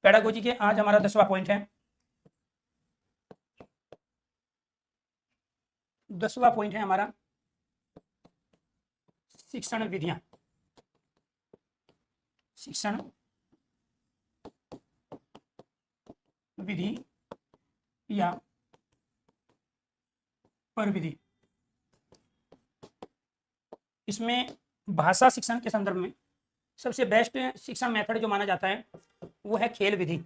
Pedagogy के आज हमारा 10वां पॉइंट है। 10वां पॉइंट है हमारा शिक्षण विधियां। शिक्षण विधि या प्रविधि। इसमें भाषा शिक्षण के संदर्भ में सबसे बेस्ट शिक्षण मेथड जो माना जाता है वो है खेल विधि।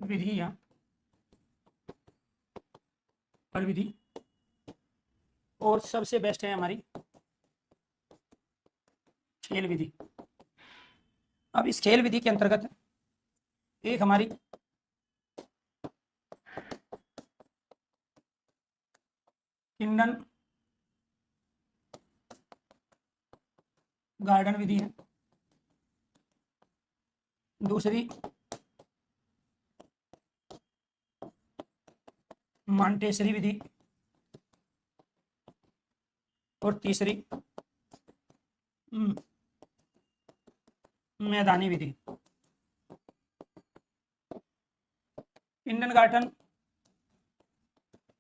विधि या प्रविधि और सबसे बेस्ट है हमारी खेल विधि। अब इस खेल विधि के अंतर्गत एक हमारी किंडन गार्डन विधि है, दूसरी मॉन्टेसरी विधि और तीसरी मैदानी विधि। किंडरगार्टन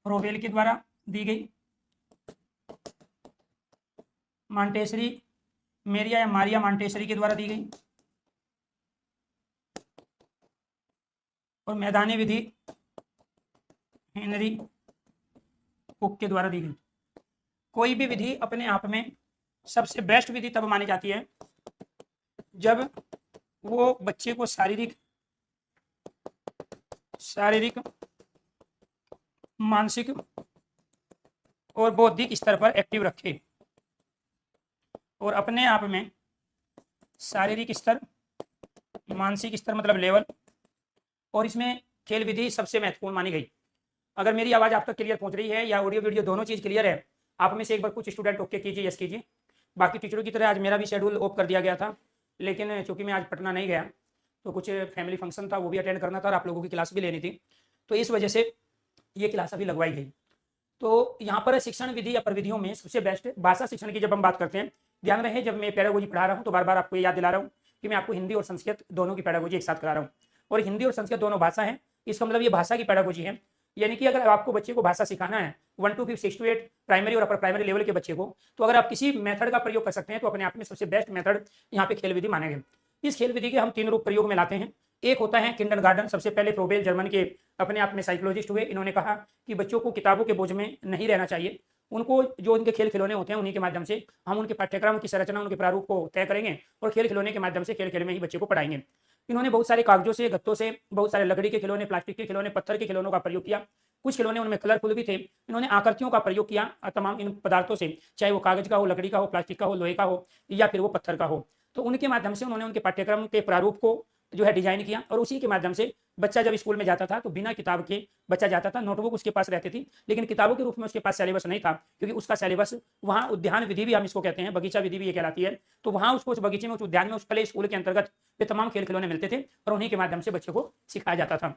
रोवेल के द्वारा दी गई, मॉन्टेसरी मेरिया या मारिया मॉन्टेसरी के द्वारा दी गई और मैदानी विधि हेनरी कुक के द्वारा दी गई। कोई भी विधि अपने आप में सबसे बेस्ट विधि तब मानी जाती है जब वो बच्चे को शारीरिक, मानसिक और बौद्धिक स्तर पर एक्टिव रखे और अपने आप में शारीरिक स्तर, मानसिक स्तर मतलब लेवल, और इसमें खेल विधि सबसे महत्वपूर्ण मानी गई। अगर मेरी आवाज़ आप तक क्लियर पहुंच रही है या ऑडियो वीडियो दोनों चीज़ क्लियर है, आप में से एक बार कुछ स्टूडेंट ओके कीजिए, यस कीजिए। बाकी टीचरों की तरह आज मेरा भी शेड्यूल ऑफ कर दिया गया था, लेकिन चूंकि मैं आज पटना नहीं गया तो कुछ फैमिली फंक्शन था वो भी अटेंड करना था और आप लोगों की क्लास भी लेनी थी, तो इस वजह से ये क्लास अभी लगवाई गई। तो यहाँ पर शिक्षण विधि या प्रविधियों में सबसे बेस्ट भाषा शिक्षण की जब हम बात करते हैं, ध्यान रहे जब मैं पेडागोजी पढ़ा रहा हूँ तो बार बार आपको याद दिला रहा हूँ कि मैं आपको हिंदी और संस्कृत दोनों की पेडागोजी एक साथ करा रहा हूँ। और हिंदी और संस्कृत दोनों भाषा है, इसका मतलब ये भाषा की पेडागोजी है। यानी कि अगर आपको बच्चे को भाषा सिखाना है 1 to 5, 6 to 8 प्राइमरी और अपर प्राइमरी लेवल के बच्चे को, तो अगर आप किसी मेथड का प्रयोग कर सकते हैं तो अपने आप में सबसे बेस्ट मेथड यहाँ पे खेल विधि मानेंगे। इस खेल विधि के हम 3 रूप प्रयोग में लाते हैं। एक होता है किंडरगार्टन। सबसे पहले फ्रोबेल जर्मन के अपने आप में साइकोलॉजिस्ट हुए, इन्होंने कहा कि बच्चों को किताबों के बोझ में नहीं रहना चाहिए, उनको जो उनके खेल खिलौने होते हैं उन्हीं के माध्यम से हम उनके पाठ्यक्रम की संरचना, उनके प्रारूप को तय करेंगे और खेल खिलौने के माध्यम से खेल खेल में ही बच्चे को पढ़ाएंगे। इन्होंने बहुत सारे कागजों से, गत्तों से, बहुत सारे लकड़ी के खिलौने, प्लास्टिक के खिलौने, पत्थर के खिलौनों का प्रयोग किया। कुछ खिलौने उनमें कलरफुल भी थे। इन्होंने आकृतियों का प्रयोग किया तमाम इन पदार्थों से, चाहे वो कागज का हो, लकड़ी का हो, प्लास्टिक का हो, लोहे का हो या फिर वो पत्थर का हो। तो उनके माध्यम से उन्होंने उनके पाठ्यक्रम के प्रारूप को जो है डिजाइन किया और उसी के माध्यम से बच्चा जब स्कूल में जाता था तो बिना किताब के बच्चा जाता था। नोटबुक उसके पास रहती थी लेकिन किताबों के रूप में उसके पास सिलेबस नहीं था, क्योंकि उसका सिलेबस वहाँ उद्यान विधि भी हम इसको कहते हैं, बगीचा विधि भी ये कहलाती है। तो वहाँ उसको उस बगीचे में, उस उद्यान में, उस प्ले स्कूल के अंतर्गत ये तमाम खेल खिलौने मिलते थे और उन्हीं के माध्यम से बच्चे को सिखाया जाता था।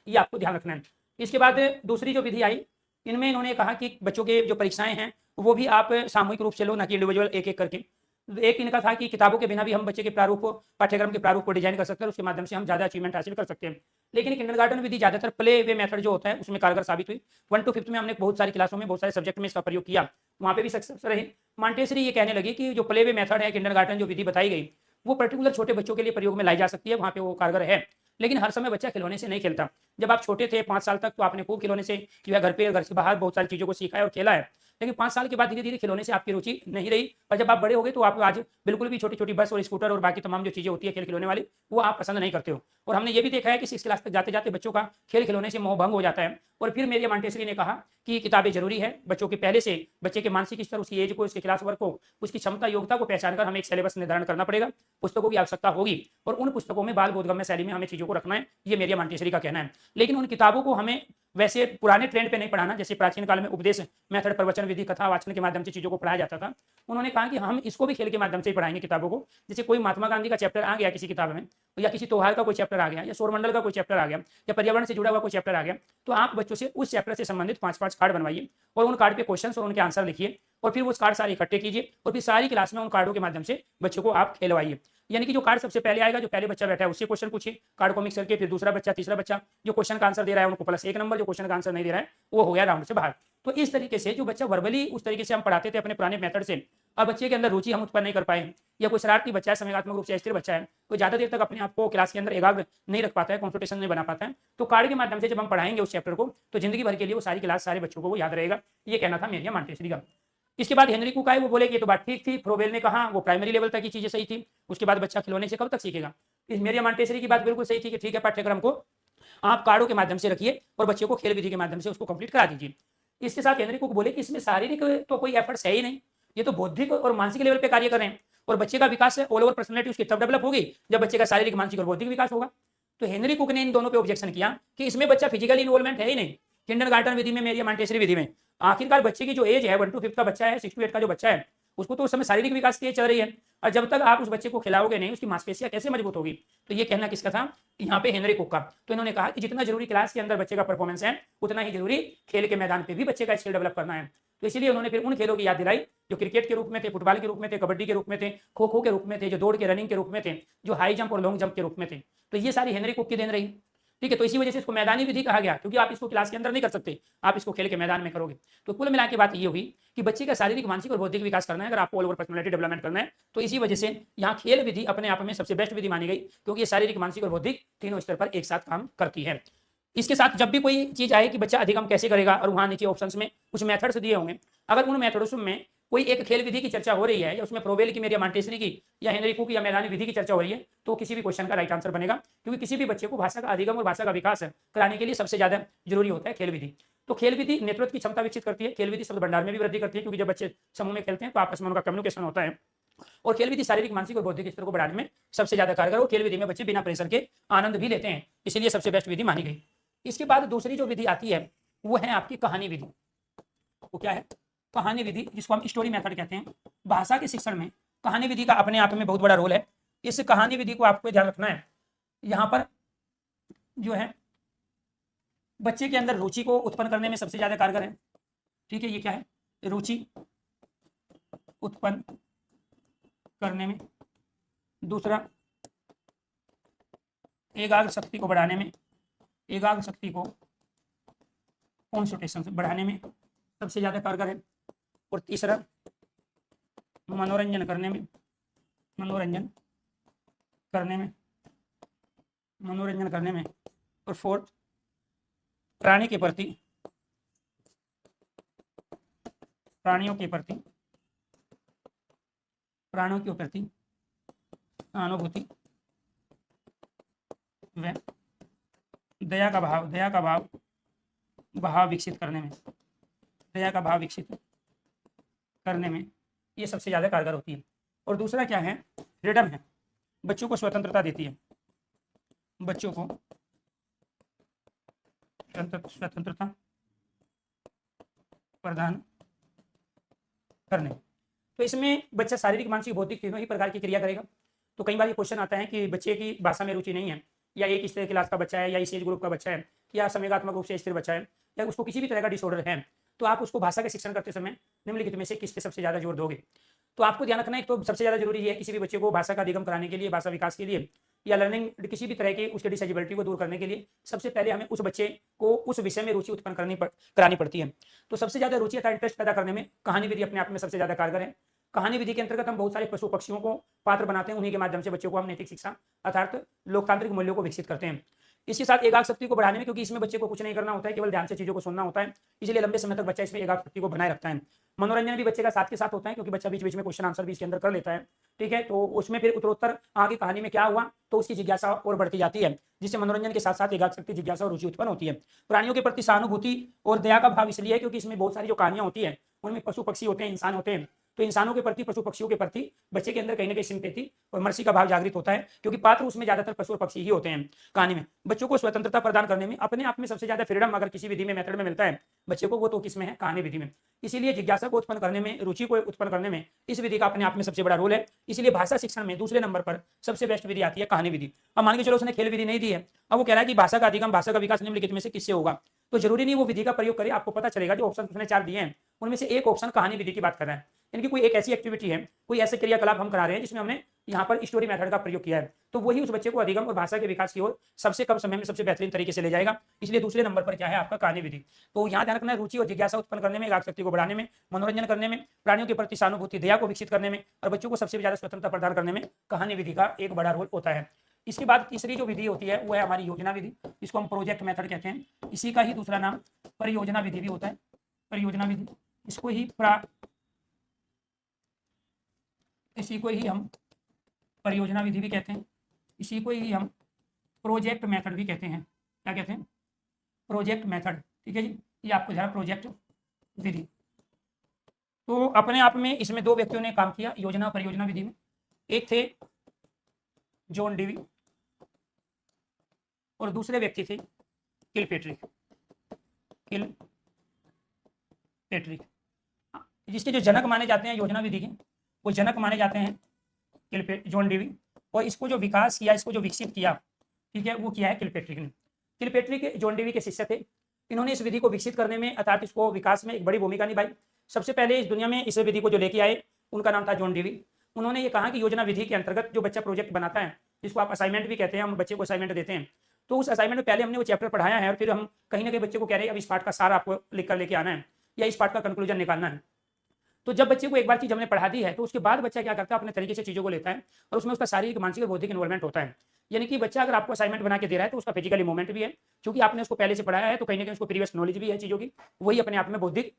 ये आपको ध्यान रखना है। इसके बाद दूसरी जो विधि आई, इनमें इन्होंने कहा कि बच्चों के जो परीक्षाएं हैं वो भी आप सामूहिक रूप से लो, ना कि इंडिविजुअल एक एक करके। एक इनका था कि किताबों के बिना भी हम बच्चे के प्रारूप को, पाठ्यक्रम के प्रारूप को डिजाइन कर सकते हैं और उसके माध्यम से हम ज्यादा अचीवमेंट हासिल कर सकते हैं। लेकिन किंडरगार्टन विधि ज्यादातर प्ले वे मेथड जो होता है उसमें कारगर साबित हुई। 1 to 5 में हमने बहुत सारी क्लासों में, बहुत सारे सब्जेक्ट में इसका प्रयोग किया, वहाँ पे भी सक्सेस रहे। मॉन्टेसरी ये कहने लगी कि जो प्ले वे मेथड है, किंडरगार्टन जो विधि बताई गई, वो पर्टिकुलर छोटे बच्चों के लिए प्रयोग में लाई जा सकती है, वहाँ पे वो कारगर है। लेकिन हर समय बच्चा खिलौने से नहीं खेलता। जब आप छोटे थे 5 साल तक तो आपने खूब खिलौने से जो है घर पे, घर से बाहर बहुत सारी चीज़ों को सीखा है और खेला है। लेकिन 5 साल के बाद धीरे धीरे खिलौने से आपकी रुचि नहीं रही और जब आप बड़े हो गए तो आप आज बिल्कुल भी छोटी छोटी बस और स्कूटर और बाकी तमाम जो चीज़ें होती है खेल खिलौने वाली, वो आप पसंद नहीं करते हो। और हमने ये भी देखा है कि 6 क्लास तक जाते जाते बच्चों का खेल खिलौने से मोह भंग हो जाता है। और फिर मेरी मॉन्टेसरी ने कहा कि किताबें जरूरी है, बच्चों के पहले से बच्चे के मानसिक स्तर, उसकी एज को, उसके क्लास वर्क को, उसकी क्षमता योग्यता को पहचान कर हमें एक सिलेबस निर्धारण करना पड़ेगा। पुस्तकों की आवश्यकता होगी और उन पुस्तकों में बाल बोधगम्य शैली में हमें चीज़ों को रखना है, ये मेरी मॉन्टेसरी का कहना है। लेकिन उन किताबों को हमें वैसे पुराने ट्रेंड पे नहीं पढ़ाना, जैसे प्राचीन काल में उपदेश मेथड, प्रवचन विधि, कथा वाचन के माध्यम से चीजों को पढ़ाया जाता था। उन्होंने कहा कि हम इसको भी खेल के माध्यम से ही पढ़ाएंगे किताबों को। जैसे कोई महात्मा गांधी का चैप्टर आ गया किसी किताब में, या किसी त्योहार का कोई चैप्टर आ गया, या सौरमंडल का कोई चैप्टर आ गया, या पर्यावरण से जुड़ा हुआ कोई चैप्टर आ गया, तो आप बच्चों से उस चैप्टर से संबंधित 5-5 कार्ड बनवाइए और उन कार्ड पे क्वेश्चन और उनके आंसर लिखिए, और फिर वो कार्ड सारे इकट्ठे कीजिए और फिर सारी क्लास में उन कार्डों के माध्यम से बच्चों को आप खेलवाइए। यानी कि जो कार्ड सबसे पहले आएगा, जो पहले बच्चा बैठा है उससे क्वेश्चन पूछिए, कार्ड को मिक्स करके, फिर दूसरा बच्चा, तीसरा बच्चा, जो क्वेश्चन का आंसर दे रहा है उनको +1 नंबर, जो क्वेश्चन का आंसर नहीं दे रहा है वो हो गया राउंड से बाहर। तो इस तरीके से जो बच्चा वर्बली उस तरीके से हम पढ़ाते थे अपने पुराने मेथड से, अब बच्चे के अंदर रुचि हम उत्पन्न नहीं कर पाए, या कोई शरारती बच्चा है, संवेगात्मक रूप से अस्थिर बच्चा है, कोई ज्यादा देर तक अपने आप को क्लास के अंदर एकाग्र नहीं रख पाता है, कॉन्सेंट्रेशन नहीं बना पाता है, तो कार्ड के माध्यम से जब हम पढ़ाएंगे उस चैप्टर को, तो जिंदगी भर के लिए वो सारी क्लास सारे बच्चों को वो याद रहेगा। ये कहना था मेरिया मॉन्टेसरी का। इसके बाद हेनरी कुक आए, वो बोले कि ये तो बात ठीक थी, फ्रोबेल ने कहा वो प्राइमरी लेवल तक की चीजें सही थी, उसके बाद बच्चा खिलौने से कब तक सीखेगा। इस मेरिया मॉन्टेसरी की बात बिल्कुल सही थी कि ठीक है, पाठ्यक्रम को आप कार्डों के माध्यम से रखिए और बच्चों को खेल विधि के माध्यम से उसको कंप्लीट करा दीजिए। इसके साथ हेनरी कुक बोले कि इसमें शारीरिक तो कोई एफर्ट्स है ही नहीं, ये तो बौद्धिक और मानसिक लेवल पे कार्य कर रहे हैं, और बच्चे का विकास है, ऑल ओवर पर्सनैलिटी उसकी तब डेवलप होगी जब बच्चे का शारीरिक, मानसिक और बौद्धिक विकास होगा। तो हेनरी कुक ने इन दोनों पे ऑब्जेक्शन किया कि इसमें बच्चा फिजिकल इन्वॉल्वमेंट है ही नहीं, किंडरगार्टन विधि में, मेरिया मॉन्टेसरी विधि में। आखिरकार बच्चे की जो एज है 1 to 5 का बच्चा है, 6 to 8 का जो बच्चा है, उसको तो उस समय शारीरिक विकास की चल रही है, और जब तक आप उस बच्चे को खिलाओगे नहीं, उसकी मांसपेशियां कैसे मजबूत होगी। तो ये कहना किसका था, यहाँ पे हेनरी कुक का। तो इन्होंने कहा कि जितना जरूरी क्लास के अंदर बच्चे का परफॉर्मेंस है, उतना ही जरूरी खेल के मैदान पे भी बच्चे का स्किल डेवलप करना है। तो इसलिए उन्होंने फिर उन खेलों की याद दिलाई जो क्रिकेट के रूप में थे, फुटबॉल के रूप में थे, कबड्डी के रूप में थे, खो खो के रूप में थे, जो दौड़ के रनिंग के रूप में थे, जो हाई जंप और लॉन्ग जंप के रूप में थे। तो ये सारी हेनरी कुक की देन रही। ठीक है, तो इसी वजह से इसको मैदानी विधि कहा गया, क्योंकि आप इसको क्लास के अंदर नहीं कर सकते, आप इसको खेल के मैदान में करोगे। तो कुल मिला के बात ये होगी कि बच्चे का शारीरिक, मानसिक और बौद्धिक विकास करना है, अगर आपको ऑल ओवर पर्सनालिटी डेवलपमेंट करना है, तो इसी वजह से यहाँ खेल विधि अपने आप में सबसे बेस्ट विधि मानी गई, क्योंकि ये शारीरिक, मानसिक और बौद्धिक तीनों स्तर पर एक साथ काम करती है। इसके साथ जब भी कोई चीज आए कि बच्चा अधिगम कैसे करेगा, और वहां नीचे ऑप्शंस में कुछ मेथड्स दिए होंगे, अगर उन मेथड्स में कोई एक खेल विधि की चर्चा हो रही है, या उसमें फ्रोबेल की, मेरिया मॉन्टेसरी की, या हेनरी कुक या मैदानी विधि की चर्चा हो रही है, तो किसी भी क्वेश्चन का राइट आंसर बनेगा, क्योंकि किसी भी बच्चे को भाषा का अधिगम और भाषा का विकास कराने के लिए सबसे ज्यादा जरूरी होता है खेल विधि। तो खेल विधि नेतृत्व की क्षमता विकसित करती है, खेल विधि शब्द भंडार में भी वृद्धि करती है, क्योंकि जब बच्चे समूह में खेलते हैं तो आपस में उनका कम्युनिकेशन होता है, और खेल विधि शारीरिक, मानसिक और बौद्धिक स्तर को बढ़ाने में सबसे ज्यादा कारगर, और खेल विधि में बच्चे बिना प्रेशर के आनंद भी लेते हैं, इसलिए सबसे बेस्ट विधि मानी गई। इसके बाद दूसरी जो विधि आती है वो है आपकी कहानी विधि। वो क्या है, कहानी विधि, जिसको हम स्टोरी मेथड कहते हैं। भाषा के शिक्षण में कहानी विधि का अपने आप में बहुत बड़ा रोल है। इस कहानी विधि को आपको ध्यान रखना है, यहाँ पर जो है बच्चे के अंदर रुचि को उत्पन्न करने में सबसे ज्यादा कारगर है। ठीक है, ये क्या है, रुचि उत्पन्न करने में। दूसरा, एकाग्र शक्ति को बढ़ाने में, एकाग्र शक्ति को कॉन्सेंट्रेशन बढ़ाने में सबसे ज्यादा कारगर है। और तीसरा, मनोरंजन करने में, मनोरंजन करने में, मनोरंजन करने में। और फोर्थ, प्राणी के प्रति, प्राणियों के प्रति, प्राणियों के प्रति सहानुभूति व दया का भाव, दया का भाव विकसित करने में, दया का भाव विकसित करने में ये सबसे ज्यादा कारगर होती है। और दूसरा क्या है, फ्रीडम है, बच्चों को स्वतंत्रता देती है, बच्चों को स्वतंत्रता प्रदान करने। तो इसमें बच्चा शारीरिक, मानसिक, बौद्धिक तीनों ही प्रकार की क्रिया करेगा। तो कई बार ये क्वेश्चन आता है कि बच्चे की भाषा में रुचि नहीं है, या एक इस क्लास का बच्चा है, या इस एज ग्रुप का बच्चा है, या संवेगात्मक रूप से स्थिर बच्चा है, या उसको किसी भी तरह का डिसऑर्डर है, तो आप उसको भाषा के शिक्षण करते समय निम्नलिखित में से किस पे सबसे ज्यादा जोर दोगे। तो आपको ध्यान रखना है, तो सबसे ज्यादा जरूरी है किसी भी बच्चे को भाषा का अधिगम कराने के लिए, भाषा विकास के लिए, या लर्निंग किसी भी तरह की उसके डिसेबिलिटी को दूर करने के लिए, सबसे पहले हमें उस बच्चे को उस विषय में रुचि उत्पन्न करानी पड़ती है। तो सबसे ज्यादा रुचि अथवा इंटरेस्ट पैदा करने में कहानी विधि अपने आप में सबसे ज्यादा कारगर है। कहानी विधि के अंतर्गत हम बहुत सारे पशु पक्षियों को पात्र बनाते हैं, उन्हीं के माध्यम से बच्चों को हम नैतिक शिक्षा अर्थात लोकतांत्रिक मूल्यों को विकसित करते हैं। इसके साथ एकाग्र शक्ति को बढ़ाने में, क्योंकि इसमें बच्चे को कुछ नहीं करना होता है, केवल ध्यान से चीजों को सुनना होता है, इसलिए लंबे समय तक बच्चा इसमें एकाग्र शक्ति को बनाए रखता है। मनोरंजन भी बच्चे का साथ के साथ होता है, क्योंकि बच्चा बीच बीच में क्वेश्चन आंसर भी इसके अंदर कर लेता है। ठीक है, तो उसमें फिर उत्तरोत्तर आगे कहानी में क्या हुआ तो उसकी जिज्ञासा और बढ़ती जाती है, जिससे मनोरंजन के साथ साथ एकाग्र शक्ति, जिज्ञासा और रुचि उत्पन्न होती है। प्राणियों के प्रति सहानुभूति और दया का भाव इसलिए है क्योंकि इसमें बहुत सारी जो कहानियां होती है उनमें पशु पक्षी होते हैं, इंसान होते हैं, तो इंसानों के प्रति, पशु पक्षियों के प्रति बच्चे के अंदर कहीं ना कहीं सिंपैथी और मर्सी का भाव जागृत होता है, क्योंकि पात्र उसमें ज्यादातर पशु और पक्षी ही होते हैं। कहानी में बच्चों को स्वतंत्रता प्रदान करने में अपने आप में सबसे ज्यादा फ्रीडम अगर किसी विधि में, मेथड में मिलता है बच्चे को, वो तो किसमें है? कहानी विधि में। इसीलिए जिज्ञासा को उत्पन्न करने में, रुचि को उत्पन्न करने में इस विधि का अपने आप में सबसे बड़ा रोल है। इसलिए भाषा शिक्षण में दूसरे नंबर पर सबसे बेस्ट विधि आती है कहानी विधि। अब मान के चलो उसने खेल विधि नहीं दी है, अब वो कह रहा है कि भाषा का अधिगम, भाषा का विकास निम्नलिखित में से किससे होगा, तो जरूरी नहीं वो विधि का प्रयोग करे। आपको पता चलेगा जो ऑप्शन उसने 4 दिए हैं उनमें से एक ऑप्शन कहानी विधि की बात कर रहा है, यानी कि कोई एक ऐसी एक्टिविटी है, कोई ऐसे क्रियाकलाप हम करा रहे हैं जिसमें हमने यहाँ पर स्टोरी मेथड का प्रयोग किया है, तो वही उस बच्चे को अधिगम और भाषा के विकास की ओर सबसे कम समय में सबसे बेहतरीन तरीके से ले जाएगा। इसलिए दूसरे नंबर पर क्या है? आपका कहानी विधि। तो यहाँ ध्यान रखना है, रुचि और जिज्ञासा उत्पन्न करने में, याद शक्ति को बढ़ाने में, मनोरंजन करने में, प्राणियों के प्रति सहानुभूति, दया को विकसित करने में और बच्चों को सबसे ज्यादा स्वतंत्रता प्रदान करने में कहानी विधि का एक बड़ा रोल होता है। इसके बाद तीसरी जो विधि होती है वो है हमारी योजना विधि, इसको हम प्रोजेक्ट मेथड कहते हैं। इसी का ही दूसरा नाम परियोजना विधि भी होता है, परियोजना विधि। इसी को ही हम परियोजना विधि भी कहते हैं, इसी को ही हम प्रोजेक्ट मेथड भी कहते हैं। क्या कहते हैं? Project method. ठीक है जी, ये आपको जरा प्रोजेक्ट विधि। तो अपने आप में इसमें 2 व्यक्तियों ने काम किया योजना परियोजना विधि में। एक थे जॉन डेवी और दूसरे व्यक्ति थे किलपेट्रिक। जिसके जो जनक माने जाते हैं योजना विधि के, वो जनक माने जाते हैं जॉन डेवी, और इसको जो विकास किया, इसको जो विकसित किया, ठीक है, वो किया है किलपेट्रिक ने। किलपेट्रिक जॉन डेवी के शिष्य थे। इन्होंने इस विधि को विकसित करने में अर्थात इसको विकास में एक बड़ी भूमिका निभाई। सबसे पहले इस दुनिया में इस विधि को जो लेके आए उनका नाम था जॉन डेवी। उन्होंने ये कहा कि योजना विधि के अंतर्गत जो बच्चा प्रोजेक्ट बनाता है, जिसको आप असाइनमेंट भी कहते हैं, हम बच्चे को असाइनमेंट देते हैं, तो उस असाइनमेंट में पहले हमने वो चैप्टर पढ़ाया है और फिर हम कहीं ना कहीं बच्चे को कह रहे हैं अब इस पार्ट का सार आपको लिख कर लेके आना है या इस पार्ट का कंक्लूजन निकालना है। तो जब बच्चे को एक बार चीज हमने पढ़ा दी है तो उसके बाद बच्चा क्या करता है? अपने तरीके से चीजों को लेता है और उसमें उसका शारीरिक, मानसिक और बौद्धिक इन्वॉल्वमेंट होता है। यानी कि बच्चा अगर आपको असाइनमेंट बना के दे रहा है तो उसका फिजिकली मूवमेंट भी है, क्योंकि आपने उसको पहले से पढ़ाया है, तो कहीं ना कहीं उसको प्रीवियस नॉलेज भी है चीजों की, वही अपने आप में बौद्धिक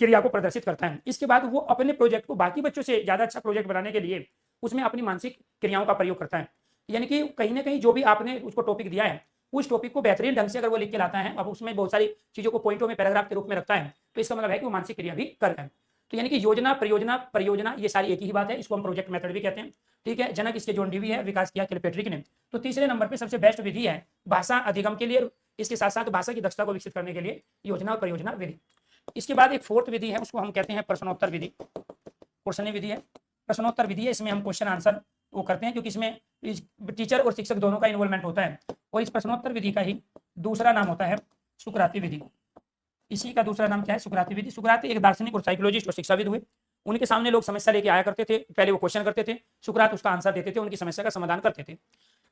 क्रिया को प्रदर्शित करता है। इसके बाद वो अपने प्रोजेक्ट को बाकी बच्चों से ज्यादा अच्छा प्रोजेक्ट बनाने के लिए उसमें अपनी मानसिक क्रियाओं का प्रयोग करता है। यानी कि कहीं ना कहीं जो भी आपने उसको टॉपिक दिया है, उस टॉपिक को बेहतरीन ढंग से अगर वो लिख के लाता है, अब उसमें बहुत सारी चीजों को पॉइंटों में, पैराग्राफ के रूप में रखता है, तो इसका मतलब है कि वो मानसिक क्रिया भी कर रहा है। तो यानी कि योजना, परियोजना, परियोजना, ये सारी एक ही बात है। इसको हम प्रोजेक्ट मेथड भी कहते हैं। ठीक है, जनक इसके जॉन डेवी है, विकास किया किलपेट्रिक ने। तो तीसरे नंबर पे सबसे बेस्ट विधि है भाषा अधिगम के लिए, इसके साथ साथ भाषा की दक्षता को विकसित करने के लिए योजना और परियोजना विधि। इसके बाद एक फोर्थ विधि है, उसको हम कहते हैं प्रश्नोत्तर विधि। क्वेश्चन विधि है, प्रश्नोत्तर विधि है। इसमें हम क्वेश्चन आंसर वो करते हैं, क्योंकि इसमें टीचर और शिक्षक दोनों का इन्वॉल्वमेंट होता है। और इस प्रश्नोत्तर विधि का ही दूसरा नाम होता है सुकराती विधि। इसी का दूसरा नाम क्या है? सुकराती विधि। सुकराती एक दार्शनिक और साइकोलॉजिस्ट और शिक्षाविद हुए। उनके सामने लोग समस्या लेके आया करते थे, पहले वो क्वेश्चन करते थे, सुकरात उसका आंसर देते थे, उनकी समस्या का समाधान करते थे।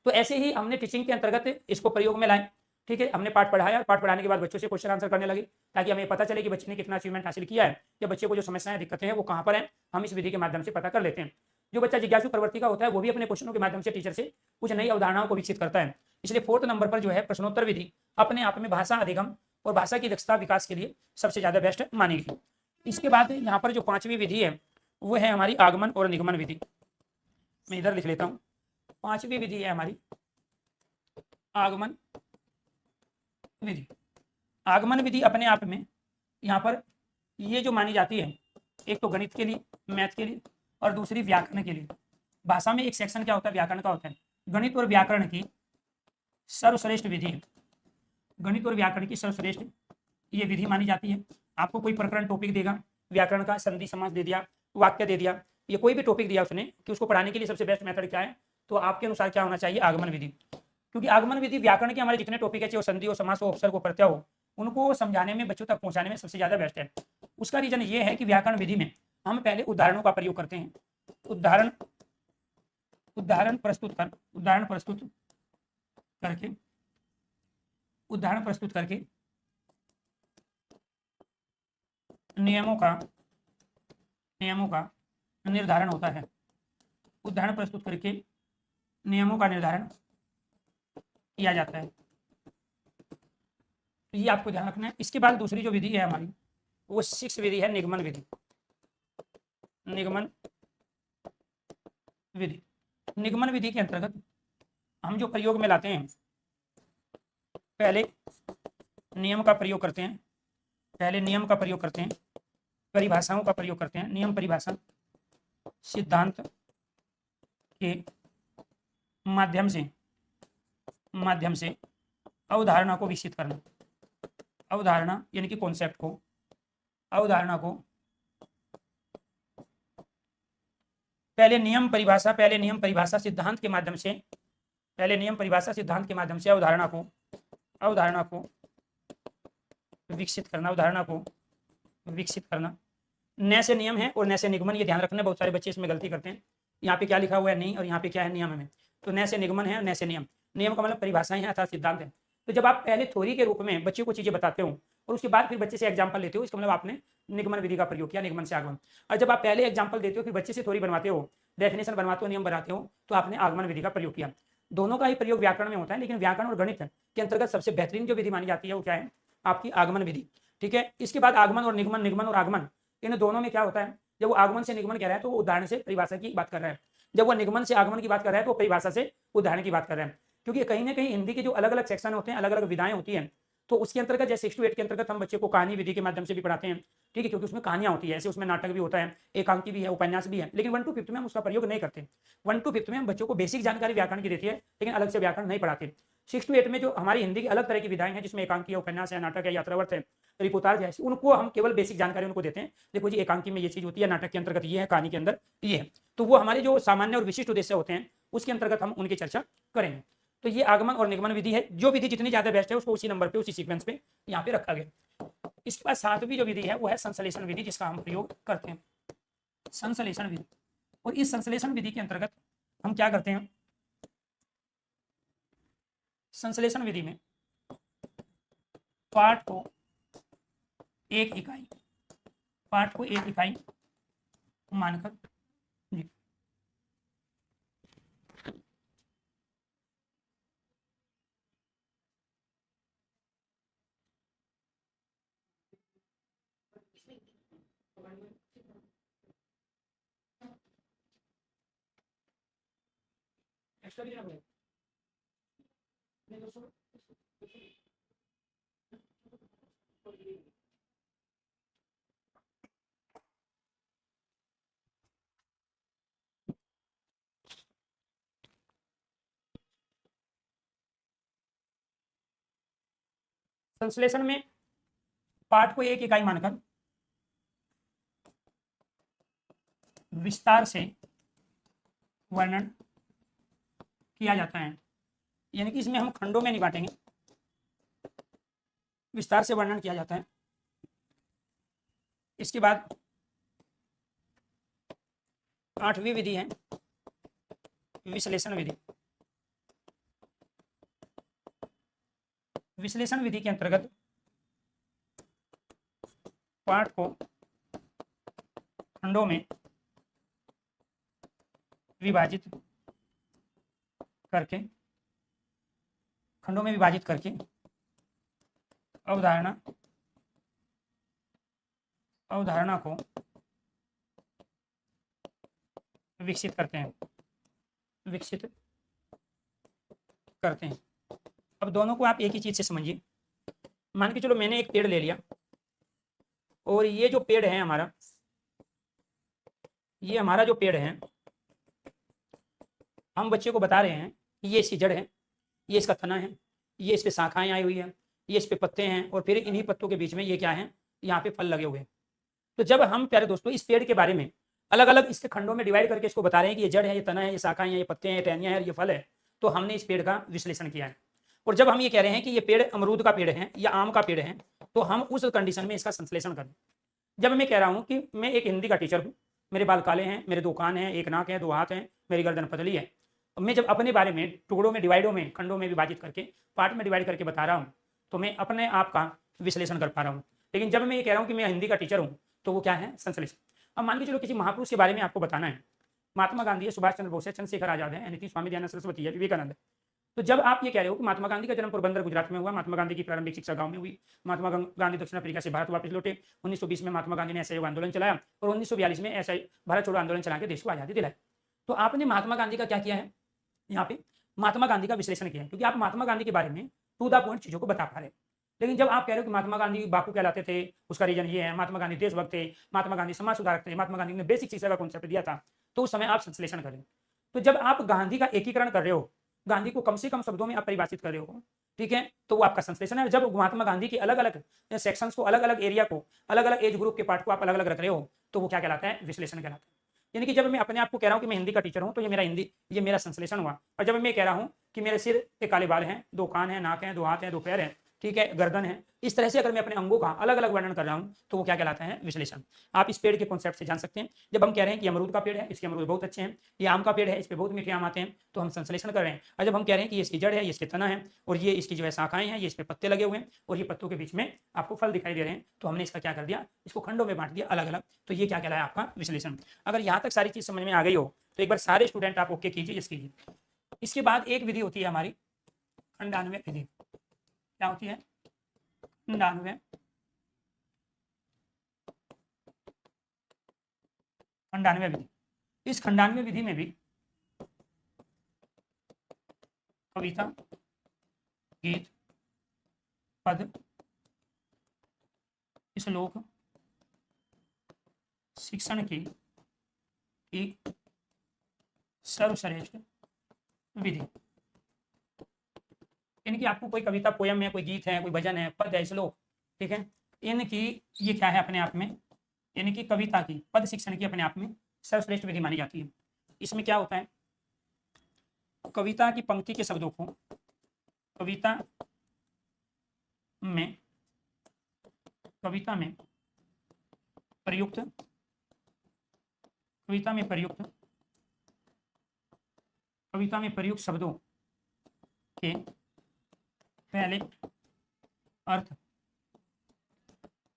तो ऐसे ही हमने टीचिंग के अंतर्गत इसको प्रयोग में लाए। ठीक है, हमने पाठ पढ़ाया, पाठ पढ़ाने के बाद बच्चों से क्वेश्चन आंसर करने लगे, ताकि हमें पता चले कि बच्चे ने कितना अचीवमेंट हासिल किया है, या बच्चे को जो समस्याएं, दिक्कतें हैं वो कहाँ पर हैं, हम इस विधि के माध्यम से पता कर लेते हैं। जो बच्चा जिज्ञासु प्रवृत्ति का होता है वो भी अपने क्वेश्चनों के माध्यम से टीचर से कुछ नई अवधारणाओं को विकसित करता है। इसलिए फोर्थ नंबर पर जो है प्रश्नोत्तर विधि अपने आप में भाषा अधिगम और भाषा की दक्षता विकास के लिए सबसे ज्यादा बेस्ट मानी गई। इसके बाद यहाँ पर जो 5वीं विधि है वो है हमारी आगमन और निगमन विधि। मैं इधर लिख लेता हूँ। 5वीं विधि है हमारी आगमन विधि। आगमन विधि अपने आप में यहाँ पर ये जो मानी जाती है, एक तो गणित के लिए, मैथ के लिए, और दूसरी व्याकरण के लिए। भाषा में एक सेक्शन क्या होता है? व्याकरण का होता है। गणित और व्याकरण की सर्वश्रेष्ठ विधि है, गणित और व्याकरण की सर्वश्रेष्ठ ये विधि मानी जाती है। आपको कोई प्रकरण टॉपिक देगा, व्याकरण का, संधि समास दे दिया, वाक्य दे दिया, ये कोई भी टॉपिक दिया उसने कि उसको पढ़ाने के लिए सबसे बेस्ट मेथड क्या है, तो आपके अनुसार क्या होना चाहिए? आगमन विधि। क्योंकि आगमन विधि व्याकरण के हमारे जितने टॉपिक है, चाहे संधि हो, समास हो, उपसर्ग हो, प्रत्यय हो, उनको समझाने में, बच्चों तक पहुंचाने में सबसे ज्यादा बेस्ट है। उसका रीजन ये है कि व्याकरण विधि में हम पहले उदाहरणों का प्रयोग करते हैं। उदाहरण प्रस्तुत करके नियमों का निर्धारण होता है। उदाहरण प्रस्तुत करके नियमों का निर्धारण किया जाता है। ये आपको ध्यान रखना है। इसके बाद दूसरी जो विधि है हमारी, वो 6th विधि है निगमन विधि। निगमन विधि के अंतर्गत हम जो प्रयोग में लाते हैं, पहले नियम का प्रयोग करते हैं, परिभाषाओं का प्रयोग करते हैं, नियम परिभाषा, सिद्धांत के माध्यम से अवधारणा को विकसित करना। अवधारणा यानी कि कॉन्सेप्ट को, अवधारणा को पहले नियम परिभाषा सिद्धांत के माध्यम से, अवधारणा को विकसित करना। न से नियम है और न से निगमन, ये ध्यान रखना, बहुत सारे बच्चे इसमें गलती करते हैं। यहाँ पे क्या लिखा हुआ है नहीं, और यहाँ पे क्या है नियम में। तो न से निगमन है और न से नियम। नियम का मतलब परिभाषाएं हैं अर्थात सिद्धांत है। तो जब आप पहले थ्योरी के रूप में बच्चे को चीजें बताते हो और उसके बाद फिर बच्चे से एग्जाम्पल लेते हो, इसका मतलब आपने निगमन विधि का प्रयोग किया, निगमन से आगमन। और जब आप पहले एग्जाम्पल देते हो फिर बच्चे से थ्योरी बनवाते हो, डेफिनेशन बनवाते हो, नियम बनाते हो, तो आपने आगमन विधि का प्रयोग किया। दोनों का ही प्रयोग व्याकरण में होता है, लेकिन व्याकरण और गणित के अंतर्गत सबसे बेहतरीन जो विधि मानी जाती है वो क्या है, आपकी आगमन विधि। ठीक है। इसके बाद आगमन और निगमन, निगमन और आगमन, इन दोनों में क्या होता है, जब वो आगमन से निगमन कह रहा है तो वो उदाहरण से परिभाषा की बात कर रहा है, जब वो निगमन से आगमन की बात कर रहा है तो परिभाषा से उदाहरण की बात कर रहा है। क्योंकि कहीं ना कहीं हिंदी के जो अलग अलग सेक्शन होते हैं, अलग अलग विधाएं होती हैं, तो उसके अंतर्गत जैसे 6 to 8 के अंतर्गत हम बच्चे को कहानी विधि के माध्यम से भी पढ़ाते हैं। ठीक है, क्योंकि उसमें कहानियां होती है, ऐसे उसमें नाटक भी होता है, एकांकी भी है, उपन्यास भी है। लेकिन 1 to 5 में हम उसका प्रयोग नहीं करते। 1 to 5 में हम बच्चों को बेसिक जानकारी व्याकरण की देती है, लेकिन अलग से व्याकरण नहीं पढ़ाते। 6 to 8 में जो हमारी हिंदी की अलग तरह की विधाएं हैं, जिसमें एकांकी है, उपन्यास है, नाटक है, यात्रावर्त है, रिपोर्टाज है, उनको हम केवल बेसिक जानकारी उनको देते हैं। देखो जी, एकांकी में ये चीज होती है, नाटक के अंतर्गत ये है, कहानी के अंदर ये है। तो वो हमारे जो सामान्य और विशिष्ट उद्देश्य होते हैं उसके अंतर्गत हम उनकी चर्चा करेंगे। तो ये आगमन और निगमन विधि है। जो विधि जितनी ज्यादा बेस्ट है उसको उसी नंबर पे, उसी सीक्वेंस पे यहाँ पे रखा गया। इसके बाद 7वीं जो विधि है वो है संश्लेषण विधि, जिसका हम प्रयोग करते हैं, संश्लेषण विधि। और इस संश्लेषण विधि के अंतर्गत हम क्या करते हैं, संश्लेषण विधि में पाठ को एक इकाई मानकर जी संश्लेषण में पाठ को एक इकाई मानकर विस्तार से वर्णन किया जाता है। यानी कि इसमें हम खंडों में नहीं बांटेंगे, विस्तार से वर्णन किया जाता है। इसके बाद 8वीं विधि है विश्लेषण विधि। विश्लेषण विधि के अंतर्गत पाठ को खंडों में विभाजित करके अवधारणा को विकसित करते हैं। अब दोनों को आप एक ही चीज से समझिए। मान के चलो मैंने एक पेड़ ले लिया और ये जो पेड़ है हमारा, ये हमारा जो पेड़ है, हम बच्चे को बता रहे हैं कि ये इसकी जड़ है, ये इसका तना है, ये इस पे शाखाएं आई हुई है, ये इस पे पत्ते हैं, और फिर इन्हीं पत्तों के बीच में ये क्या है, यहाँ पे फल लगे हुए हैं। तो जब हम प्यारे दोस्तों इस पेड़ के बारे में अलग अलग इसके खंडों में डिवाइड करके इसको बता रहे हैं कि ये जड़ है, ये तना है, ये शाखाएं हैं, ये पत्ते हैं, ये टहनियां हैं, ये फल है, तो हमने इस पेड़ का विश्लेषण किया है। और जब हम ये कह रहे हैं कि ये पेड़ अमरूद का पेड़ है या आम का पेड़ है, तो हम उस कंडीशन में इसका संश्लेषण करें। जब मैं कह रहा हूँ कि मैं एक हिंदी का टीचर हूँ, मेरे बाल काले हैं, मेरे 2 कान हैं, 1 नाक है, 2 हाथ हैं, मेरी गर्दन पतली है, मैं जब अपने बारे में टुकड़ों में, डिवाइडों में, खंडों में विभाजित करके, पार्ट में डिवाइड करके बता रहा हूँ, तो मैं अपने आप का विश्लेषण कर पा रहा हूँ। लेकिन जब मैं ये कह रहा हूँ कि मैं हिंदी का टीचर हूँ, तो वो क्या है, संश्लेषण। अब मान के चलो किसी महापुरुष के बारे में आपको बताना है, महात्मा गांधी है, सुभाष चंद्र बोस है, चंद्रशेखर आजाद है, नीति स्वामी दयानंद सरस्वती है, विवेकानंद है। तो जब आप ये कह रहे हो कि महात्मा गांधी का जन्म पोरबंदर गुजरात में हुआ, महात्मा गांधी की प्रारंभिक शिक्षा गांव में हुई, महात्मा गांधी दक्षिण अफ्रीका से भारत वापस लौटे, 1920 में महात्मा गांधी ने असहयोग आंदोलन चलाया और 1942 में ऐसा भारत छोड़ो आंदोलन चला के देश को आजादी दिलाई। तो आपने महात्मा गांधी का क्या किया है, यहाँ पे महात्मा गांधी का विश्लेषण किया है, क्योंकि आप महात्मा गांधी के बारे में टू द पॉइंट चीजों को बता पा रहे हैं। लेकिन जब आप कह रहे हो कि महात्मा गांधी बापू कहलाते थे, उसका रीजन ये है, महात्मा गांधी देशभक्त थे, महात्मा गांधी समाज सुधारक थे, महात्मा गांधी ने बेसिक शिक्षा का कॉन्सेप्ट दिया था, तो उस समय आप संश्लेषण करें। तो जब आप गांधी का एकीकरण कर रहे हो, गांधी को कम से कम शब्दों में आप परिभाषित कर रहे हो, ठीक है, तो वो आपका संश्लेषण है। जब महात्मा गांधी के अलग अलग सेक्शंस को, अलग अलग एरिया को, अलग अलग एज ग्रुप के पार्ट को आप अलग अलग रख रहे हो, तो वो क्या कहलाता है? विश्लेषण कहलाता है। यानी कि जब मैं अपने आप को कह रहा हूं कि मैं हिंदी का टीचर हूं, तो ये मेरा हिंदी, ये मेरा संश्लेषण हुआ। और जब मैं कह रहा हूं कि मेरे सिर पे काले बाल हैं, 2 कान हैं, नाक है, 2 हाथ हैं, 2 पैर हैं, ठीक है, गर्दन है, इस तरह से अगर मैं अपने अंगों का अलग अलग वर्णन कर रहा हूं, तो वो क्या कहलाता है? विश्लेषण। आप इस पेड़ के कॉन्सेप्ट से जान सकते हैं। जब हम कह रहे हैं कि अमरूद का पेड़ है, इसके अमरूद बहुत अच्छे हैं, ये आम का पेड़ है, इस पे बहुत मीठे आम आते हैं, तो हम संश्लेषण कर रहे हैं। और जब हम कह रहे हैं कि ये इसकी जड़ है, ये इसके तना है, और ये इसकी जो है शाखाएं हैं, ये इस पे पत्ते लगे हुए हैं, और ये पत्तों के बीच में आपको फल दिखाई दे रहे हैं, तो हमने इसका क्या कर दिया? इसको खंडों में बांट दिया अलग अलग। तो ये क्या कहलाया? आपका विश्लेषण। अगर यहाँ तक सारी चीज समझ में आ गई हो, तो एक बार सारे स्टूडेंट आप ओके कीजिए, इसकी। इसके बाद एक विधि होती है हमारी खंडान्वय विधि। क्या होती है? खंडान्वय। खंडान्वय विधि। इस खंडान्वय विधि में भी कविता, गीत, पद, श्लोक, शिक्षण की सर्वश्रेष्ठ विधि। इनकी आपको कोई कविता, पोयम है, कोई गीत है, कोई भजन है, पद है, श्लोक, ठीक है, इनकी ये क्या है अपने आप में? इनकी कविता की, पद शिक्षण की अपने आप में सर्वश्रेष्ठ विधि मानी जाती है। इसमें क्या होता है? कविता की पंक्ति के शब्दों को कविता में प्रयुक्त शब्दों के पहले अर्थ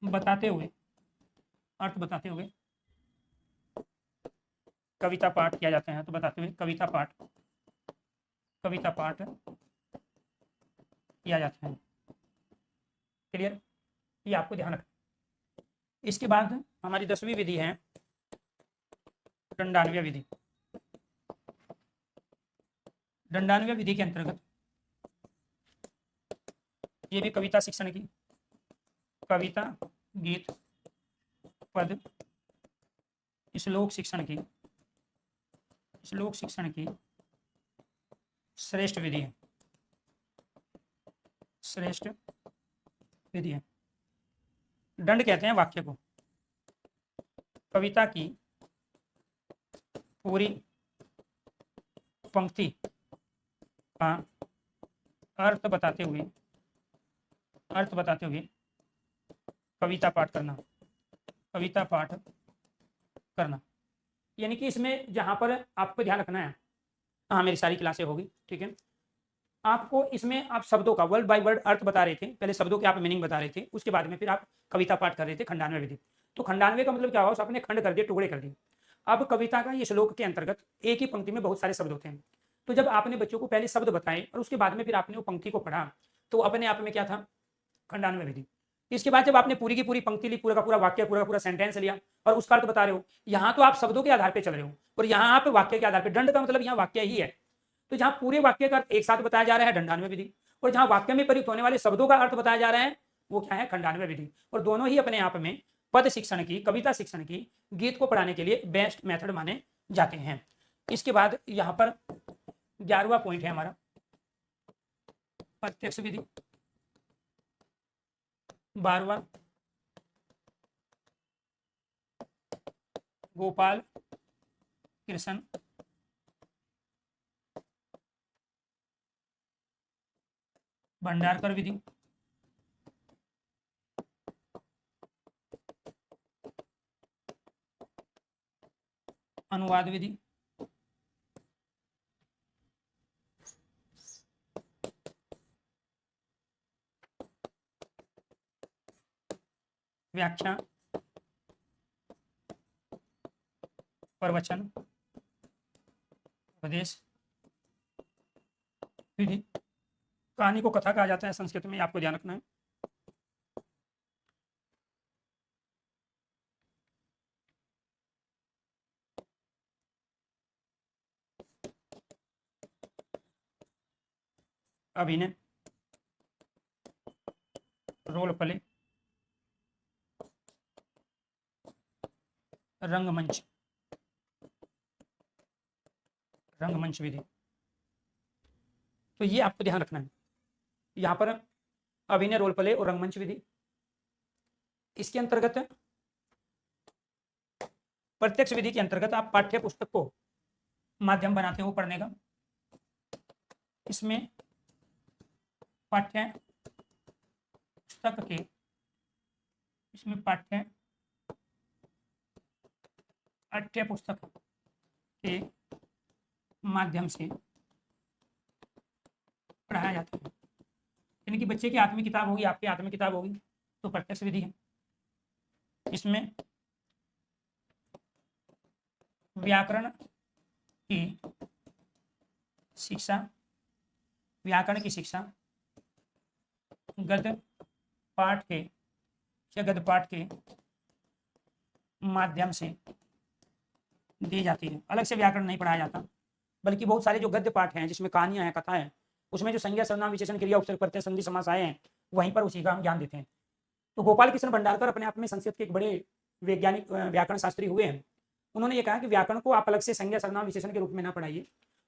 बताते हुए कविता पाठ किया जाता है। तो बताते हुए कविता पाठ किया जाता है। क्लियर? ये आपको ध्यान रखना। इसके बाद हमारी 10वीं विधि है दंडान्वय विधि। दंडान्वय विधि के अंतर्गत ये भी कविता शिक्षण की, कविता, गीत, पद, श्लोक शिक्षण की श्रेष्ठ विधि है। दंड कहते हैं वाक्य को। कविता की पूरी पंक्ति का अर्थ बताते हुए कविता पाठ करना। यानी कि इसमें जहां पर आपको ध्यान रखना है, हाँ मेरी सारी क्लासें होगी, ठीक है, आपको इसमें आप शब्दों का वर्ड बाय वर्ड अर्थ बता रहे थे, पहले शब्दों के आप मीनिंग बता रहे थे, उसके बाद में फिर आप कविता पाठ कर रहे थे, खंडान्वय विधि। तो खंडान्वय का मतलब क्या हुआ? आपने खंड कर दिए, टुकड़े कर दिए। अब कविता का ये श्लोक के अंतर्गत एक ही पंक्ति में बहुत सारे शब्द होते हैं। तो जब आपने बच्चों को पहले शब्द बताए और उसके बाद में फिर आपने वो पंक्ति को पढ़ा, तो अपने आप में क्या था? खंडान्वय विधि। इसके बाद जब आपने पूरी की पूरी पंक्ति ली, पूरा का पूरा वाक्य, पूरा का पूरा सेंटेंस लिया और उसका अर्थ बता रहे हो, यहाँ तो आप शब्दों के आधार पर चल रहे हो और यहाँ आप वाक्य के आधार पर। दंड का मतलब यहाँ वाक्य ही है। तो जहां पूरे वाक्य का अर्थ एक साथ बताया जा रहा है, दंडान्वय विधि, और जहां वाक्य में प्रयुक्त होने वाले शब्दों का अर्थ बताया जा रहा है, वो क्या है? खंडान्वय विधि। और दोनों ही अपने आप में पद शिक्षण की, कविता शिक्षण की, गीत को पढ़ाने के लिए बेस्ट मेथड माने जाते हैं। इसके बाद यहाँ पर 11वां पॉइंट है हमारा प्रत्यक्ष विधि, 12वां गोपाल कृष्ण भंडारकर विधि, अनुवाद विधि, व्याख्या, प्रवचन, उपदेश विधि। कहानी को कथा कहा जाता है संस्कृत में, आपको ध्यान रखना है। अभिनय, रोल प्ले, रंगमंच, रंगमंच विधि। तो ये आपको ध्यान रखना है, यहाँ पर अभिनय, रोल प्ले और रंगमंच विधि। इसके अंतर्गत प्रत्यक्ष विधि के अंतर्गत आप पाठ्य पुस्तक को माध्यम बनाते हो पढ़ने का। इसमें पाठ्य पुस्तक के पाठ्य पुस्तक के माध्यम से पढ़ाया जाता है। यानी कि बच्चे की आत्मिक किताब होगी, आपकी आत्मिक किताब होगी, तो प्रत्यक्ष विधि है। इसमें व्याकरण की शिक्षा, गद्य पाठ के माध्यम से दी जाती है। अलग से व्याकरण नहीं पढ़ाया जाता, बल्कि बहुत सारे जो गद्य पाठ हैं जिसमें कहानियां हैं, कथा है, उसमें जो संज्ञा, सर्वनाम, विशेषण, क्रिया, उपसर्ग, प्रत्यय, संधि, समास आए हैं, वहीं पर उसी का हम ज्ञान देते हैं। तो गोपाल कृष्ण भंडारकर अपने आप में संस्कृत के एक बड़े वैज्ञानिक व्याकरण शास्त्री हुए हैं। उन्होंने ये कहा कि व्याकरण को आप अलग से संज्ञा, सर्वनाम, विशेषण के रूप में ना पढ़ाइए।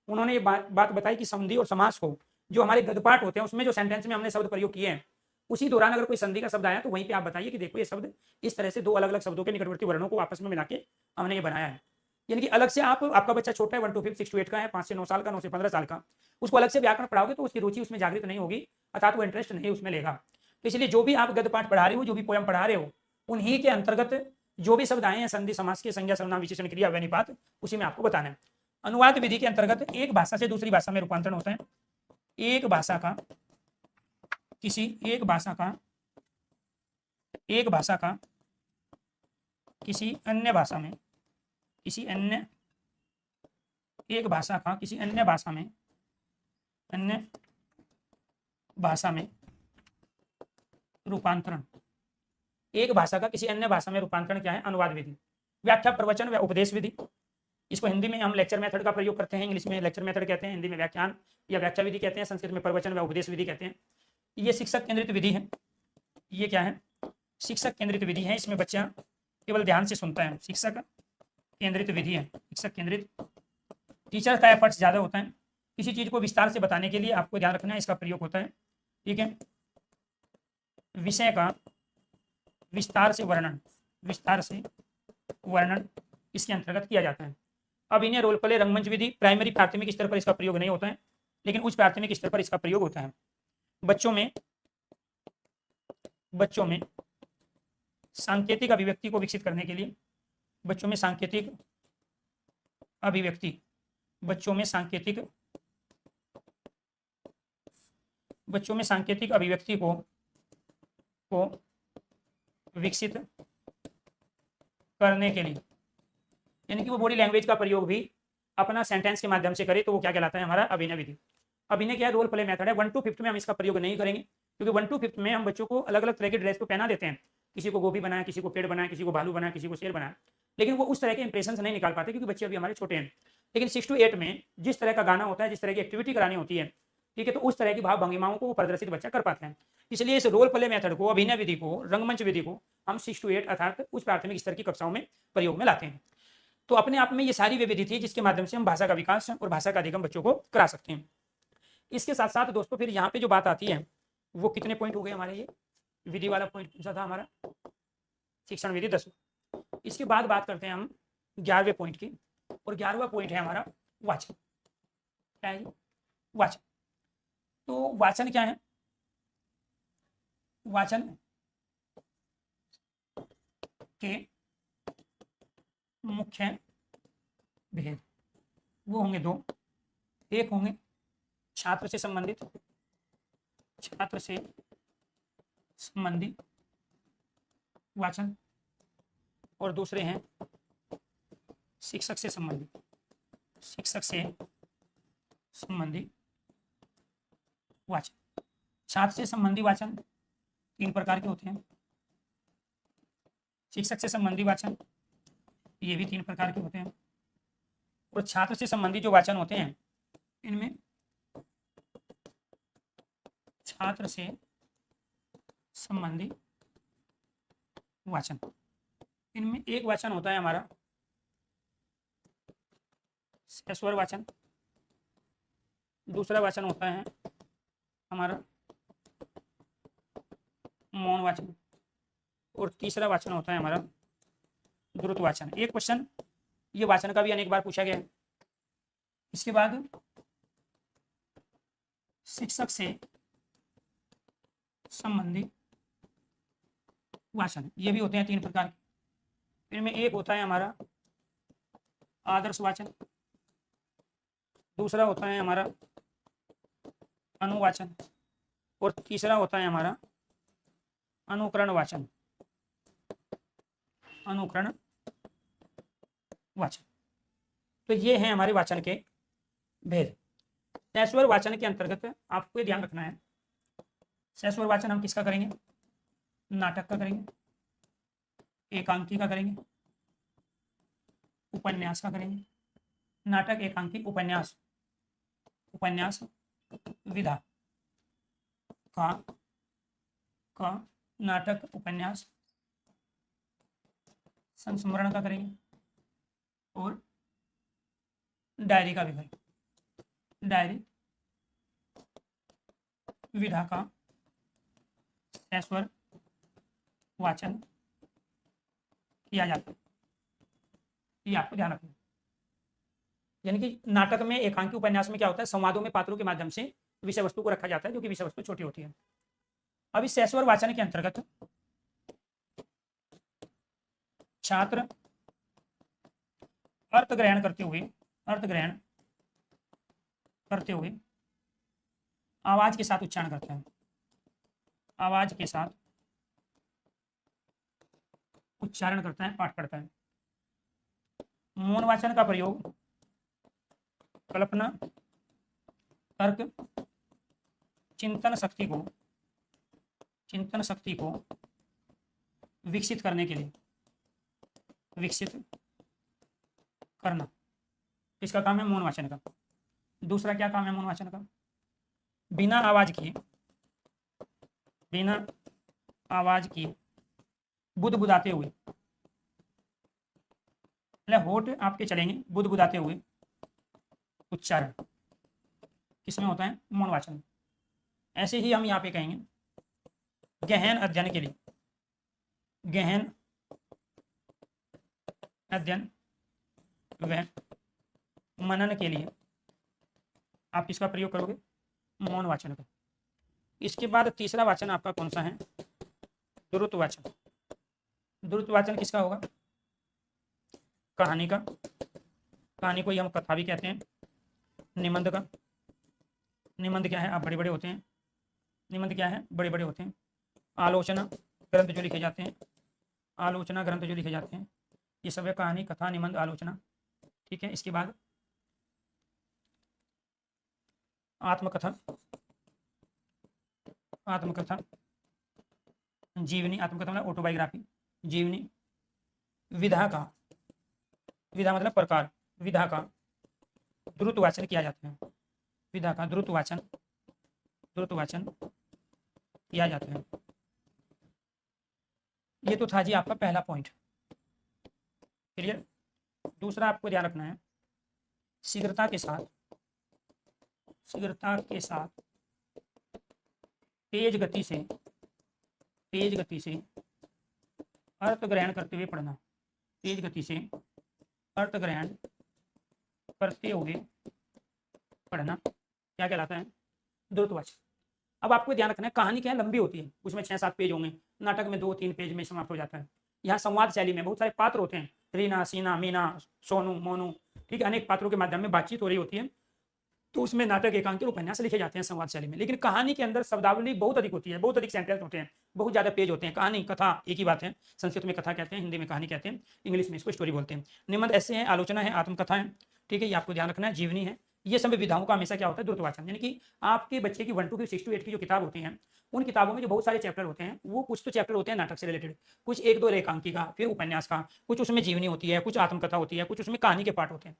उन्होंने ये बात बताई कि संधि और समास को, जो हमारे गद्यपाठ होते हैं उसमें जो सेंटेंस में हमने शब्द प्रयोग किए हैं, उसी दौरान अगर कोई संधि का शब्द आया तो वहीं पे आप बताइए कि देखो ये शब्द इस तरह से दो अलग अलग शब्दों के निकटवर्ती वर्णों को आपस में मिला के हमने ये बनाया है। यानी कि अलग से आपका बच्चा छोटा है, 1 to 5, 6 to 8 का है, 5 से 9 साल का, 9 से 15 साल का, उसको अलग से व्याकरण पढ़ाओगे तो उसकी रुचि उसमें जागृत नहीं होगी, अर्थात वो इंटरेस्ट नहीं उसमें लेगा। तो इसलिए जो भी आप गद्य पाठ पढ़ा रहे हो, जो भी पोयम पढ़ा रहे हो, उन्हीं के अंतर्गत जो भी शब्द आए हैं संधि, समास के, संज्ञा, सर्वनाम, विशेषण, क्रिया, व्यनिपात, उसी में आपको बताना है। अनुवाद विधि के अंतर्गत एक भाषा से दूसरी भाषा में रूपांतरण होता है। एक भाषा का किसी अन्य भाषा में रूपांतरण। एक भाषा का किसी अन्य भाषा में रूपांतरण क्या है? अनुवाद विधि। व्याख्या, प्रवचन व उपदेश विधि, इसको हिंदी में हम लेक्चर मेथड का प्रयोग करते हैं, इंग्लिश में लेक्चर मेथड कहते हैं, हिंदी में व्याख्यान या व्याख्या विधि कहते हैं, संस्कृत में प्रवचन व उपदेश विधि कहते हैं। ये शिक्षक केंद्रित विधि है। ये क्या है? शिक्षक केंद्रित विधि है। इसमें बच्चा केवल ध्यान से सुनता है। शिक्षक केंद्रित विधि है। शिक्षक केंद्रित, टीचर का एफर्ट्स ज्यादा होता है। किसी चीज को विस्तार से बताने के लिए आपको ध्यान रखना है, इसका प्रयोग होता है। ठीक है, विषय का विस्तार से वर्णन इसके अंतर्गत किया जाता है। अब इन्हें रोल प्ले, रंगमंच विधि प्राइमरी प्राथमिक स्तर पर इसका प्रयोग नहीं होता है, लेकिन उच्च प्राथमिक स्तर पर इसका प्रयोग होता है। बच्चों में सांकेतिक अभिव्यक्ति को विकसित करने के लिए, बच्चों में सांकेतिक अभिव्यक्ति को विकसित करने के लिए, यानी कि वो बॉडी लैंग्वेज का प्रयोग भी अपना सेंटेंस के माध्यम से करे, तो वो क्या कहलाता है? हमारा अभिनय विधि। अभिनय क्या है? रोल प्ले मेथड है। 1 to 5 में हम इसका प्रयोग नहीं करेंगे, क्योंकि 1 to 5 में हम बच्चों को अलग अलग तरह के ड्रेस को पहना देते हैं। किसी को गोभी बनाया, किसी को पेड़ बनाया, किसी को भालू बनाया, किसी को शेर बनाया, लेकिन वो उस तरह के इंप्रेशन नहीं निकाल पाते, क्योंकि बच्चे अभी हमारे छोटे हैं। लेकिन 6 to 8 में जिस तरह का गाना होता है, जिस तरह की एक्टिविटी करानी होती है, ठीक है, तो उस तरह की भाव भंगिमाओं को प्रदर्शित बच्चा कर पाता है। इसलिए इस रोल प्ले मेथड को, अभिनय विधि को, रंगमंच विधि को हम 6 to 8 अर्थात उच्च प्राथमिक स्तर की कक्षाओं में प्रयोग में लाते हैं। तो अपने आप में ये सारी वे विधि थी जिसके माध्यम से हम भाषा का विकास और भाषा का अधिगम बच्चों को करा सकते हैं। इसके साथ साथ दोस्तों फिर यहाँ पे जो बात आती है, वो कितने पॉइंट हो गए हमारे? ये विधि वाला पॉइंट कौन सा था हमारा? शिक्षण विधि 10। इसके बाद बात करते हैं हम 11वें पॉइंट की, और 11वां पॉइंट है हमारा वाचन। क्या है? वाचन। तो वाचन क्या है? वाचन के मुख्य भेद वो होंगे 2। एक होंगे छात्र से संबंधी वाचन, और दूसरे हैं शिक्षक से संबंधी वाचन। छात्र से संबंधी वाचन 3 प्रकार के होते हैं। शिक्षक से संबंधी वाचन ये भी 3 प्रकार के होते हैं। और छात्र से संबंधी जो वाचन होते हैं, इनमें छात्र से संबंधी वाचन, इनमें एक वाचन होता है हमारा सस्वर वाचन, दूसरा वाचन होता है हमारा मौन वाचन, और तीसरा वाचन होता है हमारा द्रुत वाचन। एक क्वेश्चन ये वाचन का भी अनेक बार पूछा गया है। इसके बाद शिक्षक से संबंधित वाचन, ये भी होते हैं 3 प्रकार के। इनमें एक होता है हमारा आदर्श वाचन, दूसरा होता है हमारा अनुवाचन, और तीसरा होता है हमारा अनुकरण वाचन। अनुकरण वाचन, तो ये हैं हमारे वाचन के भेद। सहस्वर वाचन के अंतर्गत आपको ये ध्यान रखना है, सहस्वर वाचन हम किसका करेंगे? नाटक का करेंगे, एकांकी का करेंगे, उपन्यास का करेंगे। नाटक, एकांकी, उपन्यास, उपन्यास विधा का नाटक, उपन्यास, संस्मरण का करेंगे, और डायरी का भी करेंगे। डायरी विधा का सहस्वर वाचन किया जाता है, ये आपको ध्यान रखना। यानी कि नाटक में, एकांकी, उपन्यास में क्या होता है? संवादों में पात्रों के माध्यम से विषय वस्तु को रखा जाता है, जो कि विषय वस्तु छोटी होती है। अब इस सहस्वर वाचन के अंतर्गत छात्र अर्थ ग्रहण करते हुए आवाज के साथ उच्चारण करते हैं, आवाज के साथ उच्चारण करता है, पाठ पढ़ता है। मौन वाचन का प्रयोग कल्पना, तर्क, चिंतन शक्ति को विकसित करने के लिए, विकसित करना, इसका काम है मौन वाचन का। दूसरा क्या काम है मौन वाचन का? बिना आवाज किए बुदबुदाते हुए, मतलब होठ आपके चलेंगे बुदबुदाते हुए उच्चारण, किसमें होता है? मौन वाचन। ऐसे ही हम यहाँ पे कहेंगे गहन अध्ययन के लिए, गहन अध्ययन व मनन के लिए आप इसका प्रयोग करोगे? मौन वाचन का। इसके बाद तीसरा वाचन आपका कौन सा है? द्रुत वाचन। द्रुत वाचन किसका होगा? कहानी का, कहानी को ही हम कथा भी कहते हैं। निबंध का, निबंध क्या है? आप बड़े बड़े होते हैं, निबंध क्या है? बड़े बड़े होते हैं। आलोचना ग्रंथ जो लिखे जाते हैं, आलोचना ग्रंथ जो लिखे जाते हैं, ये सब है कहानी, कथा, निबंध, आलोचना। ठीक है। इसके बाद आत्मकथा, आत्मकथा, जीवनी, आत्मकथा मतलब ऑटोबायोग्राफी, जीवनी। विधा का, विधा मतलब प्रकार, विधा का द्रुत वाचन किया जाता है, विधा का द्रुत वाचन किया जाता है। ये तो था जी आपका पहला पॉइंट, क्लियर। दूसरा आपको ध्यान रखना है, शीघ्रता के साथ तेज गति से अर्थ ग्रहण करते हुए पढ़ना, तेज गति से अर्थ ग्रहण करते हुए पढ़ना क्या कहलाता है? द्रुत वाचन। अब आपको ध्यान रखना है, कहानी क्या है? लंबी होती है, उसमें 6-7 पेज होंगे, नाटक में 2-3 पेज में समाप्त हो जाता है। यहाँ संवाद शैली में बहुत सारे पात्र होते हैं, रीना, सीना, मीना, सोनू, मोनू, ठीक है, अनेक पात्रों के माध्यम में बातचीत हो रही होती है, तो उसमें नाटक, एकांकी, उपन्यास लिखे जाते हैं संवाद शैली में। लेकिन कहानी के अंदर शब्दावली बहुत अधिक होती है, बहुत अधिक सेंटेंस होते हैं, बहुत ज़्यादा पेज होते हैं। कहानी, कथा एक ही बात है, संस्कृत में कथा कहते हैं, हिंदी में कहानी कहते हैं, इंग्लिश में इसको स्टोरी बोलते हैं। निबंध ऐसे हैं, आलोचना है, आत्मकथा है, ठीक है, ये आपको ध्यान रखना है, जीवनी है। ये सब विधाओं का हमेशा क्या होता है? द्रुत वाचन। यानी कि आपके बच्चे की 1 to 6 to 8 की जो किताब होती हैं, उन किताबों में जो बहुत सारे चैप्टर होते हैं, वो कुछ तो चैप्टर होते हैं नाटक से रिलेटेड, कुछ 1-2 एकांकी का, फिर उपन्यास का, कुछ उसमें जीवनी होती है, कुछ आत्मकथा होती है, कुछ उसमें कहानी के पार्ट होते हैं।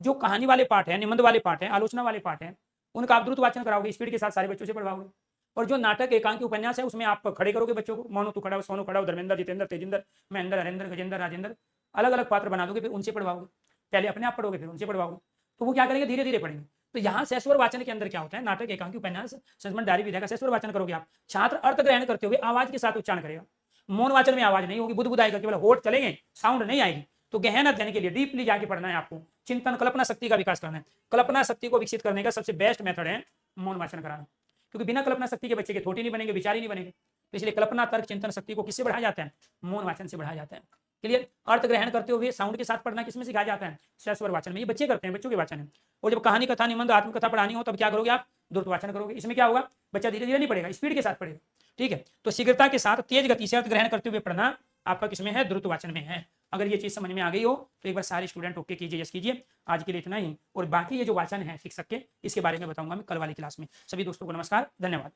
जो कहानी वाले पार्ट है, निबंध वाले पार्ट है, आलोचना वाले पार्ट है, उनका आप द्रुत वाचन कराओगे, स्पीड के साथ सारे बच्चों से पढ़वाओगे। और जो नाटक, एकांकी, उपन्यास है, उसमें आप खड़े करोगे बच्चों को, मोनू तू खड़ा हो, सोनू खड़ा हो, धर्मेंद्र, जितेंद्र, तेजिंदर, महेंद्र, हरेंद्र, गजेंद्र, राजेंद्र, अलग अलग पात्र बना दोगे, फिर उनसे पढ़वाओगे। पहले अपने आप पढ़ोगे, फिर उनसे पढ़वाओगे, तो वो क्या करेंगे? धीरे धीरे पढ़ेंगे। तो यहाँ सहस्वर वाचन के अंदर क्या होता है, नाटक, एकांकी, उपन्यास, संस्मरण, डायरी विधा का सहस्वर वाचन करोगे आप, छात्र अर्थ ग्रहण करते हुए आवाज के साथ उच्चारण करेगा। मौन वाचन में आवाज नहीं होगी, बुद्ध बुद्ध आएगा, केवल होठ चलेंगे, साउंड नहीं आएगी। तो गहन अध्ययन के लिए डीपली जाके पढ़ना है आपको, चिंतन कल्पना शक्ति का विकास करना है। कल्पना शक्ति को विकसित करने का सबसे बेस्ट मेथड है मौन वाचन कराना, क्योंकि बिना कल्पना शक्ति के बच्चे के थोट ही नहीं बनेंगे, विचार ही नहीं बनेंगे। तो इसलिए कल्पना, तर्क, चिंतन शक्ति को किससे बढ़ाया जाता है, मौन वाचन से बढ़ाया जाता है। क्लियर। अर्थ ग्रहण करते हुए साउंड के साथ पढ़ना किसमें सिखाया जाता है, सहस्वर वाचन में। ये बच्चे करते हैं, बच्चों के वाचन है। और जब कहानी, कथा, निबंध, आत्मकथा पढ़ानी हो तब क्या करोगे आप, द्रुत वाचन करोगे। इसमें क्या होगा, बच्चा धीरे धीरे नहीं पढ़ेगा, स्पीड के साथ पढ़ेगा। ठीक है, तो शीघ्रता के साथ तेज गति से अर्थ ग्रहण करते हुए पढ़ना आपका किसमें है, द्रुत वाचन में है। अगर ये चीज समझ में आ गई हो तो एक बार सारे स्टूडेंट ओके कीजिए, यस कीजिए। आज के लिए इतना ही, और बाकी ये जो वाचन है शिक्षक के, इसके बारे में बताऊंगा मैं कल वाली क्लास में। सभी दोस्तों को नमस्कार, धन्यवाद।